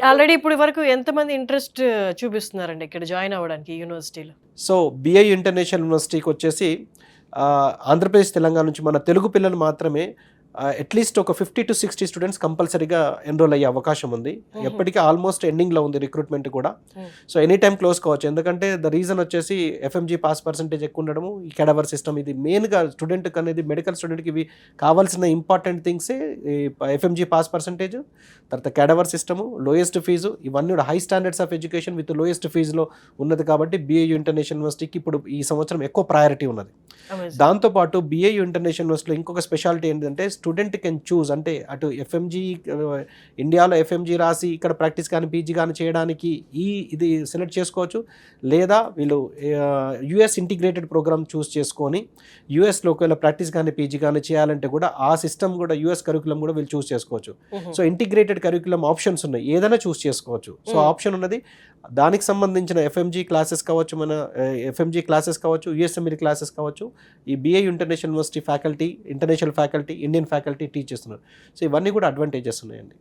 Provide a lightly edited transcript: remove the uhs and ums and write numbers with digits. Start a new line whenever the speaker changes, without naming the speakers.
Already ఇప్పటి వరకు ఎంతమంది ఇంట్రెస్ట్ చూపిస్తున్నారండి ఇక్కడ జాయిన్ అవ్వడానికి యూనివర్సిటీలో?
సో బిఐ ఇంటర్నేషనల్ యూనివర్సిటీకి వచ్చేసి ఆంధ్రప్రదేశ్ తెలంగాణ నుంచి మన తెలుగు పిల్లలు మాత్రమే అట్లీస్ట్ ఒక 50 to 60 స్టూడెంట్స్ కంపల్సరీగా ఎన్రోల్ అయ్యే అవకాశం ఉంది. ఎప్పటికీ ఆల్మోస్ట్ ఎండింగ్లో ఉంది రిక్రూట్మెంట్ కూడా. సో ఎనీ టైం క్లోజ్ కావచ్చు. ఎందుకంటే ద రీజన్ వచ్చేసి ఎఫ్ఎంజీ పాస్ పర్సెంటేజ్ ఎక్కువ ఉండడము, ఈ క్యాడవర్ సిస్టమ్. ఇది మెయిన్గా స్టూడెంట్కి అనేది మెడికల్ స్టూడెంట్కి ఇవి కావాల్సిన ఇంపార్టెంట్ థింగ్సే. ఎఫ్ఎంజీ పాస్ పర్సెంటేజ్, తర్వాత క్యాడవర్ సిస్టము, లోయెస్ట్ ఫీజు, ఇవన్నీ కూడా high standards of education with lowest ఫీజులో ఉన్నది. కాబట్టి బిఐయు ఇంటర్నేషనల్ యూనివర్సిటీకి ఇప్పుడు ఈ సంవత్సరం ఎక్కువ ప్రయారిటీ ఉన్నది. దాంతోపాటు బిఐయు ఇంటర్నేషనల్ యూనివర్సిటీలో ఇంకొక స్పెషాలిటీ ఏంటంటే స్టూడెంట్ కెన్ చూజ్, అంటే అటు ఎఫ్ఎంజీ ఇండియాలో ఎఫ్ఎంజీ రాసి ఇక్కడ ప్రాక్టీస్ కానీ పీజీ కానీ చేయడానికి ఇది సెలెక్ట్ చేసుకోవచ్చు. లేదా వీళ్ళు యుఎస్ ఇంటిగ్రేటెడ్ ప్రోగ్రామ్ చూస్ చేసుకొని యూఎస్లో ఒకవేళ ప్రాక్టీస్ కానీ పీజీ కానీ చేయాలంటే కూడా ఆ సిస్టమ్ కూడా యుఎస్ కరికులం కూడా వీళ్ళు చూస్ చేసుకోవచ్చు. సో ఇంటిగ్రేటెడ్ కరికులం ఆప్షన్స్ ఉన్నాయి, ఏదైనా చూస్ చేసుకోవచ్చు. సో ఆప్షన్ ఉన్నది. దానికి సంబంధించిన ఎఫ్ఎంజీ క్లాసెస్ కావచ్చు, మన ఎఫ్ఎంజీ క్లాసెస్ కావచ్చు, యుఎస్ఎంఈ క్లాసెస్ కావచ్చు, ఈ BI international university faculty, international faculty, Indian faculty teach చేస్తున్నారు. సో ఇవన్నీ కూడా అడ్వాంటేజెస్ ఉన్నాయండి.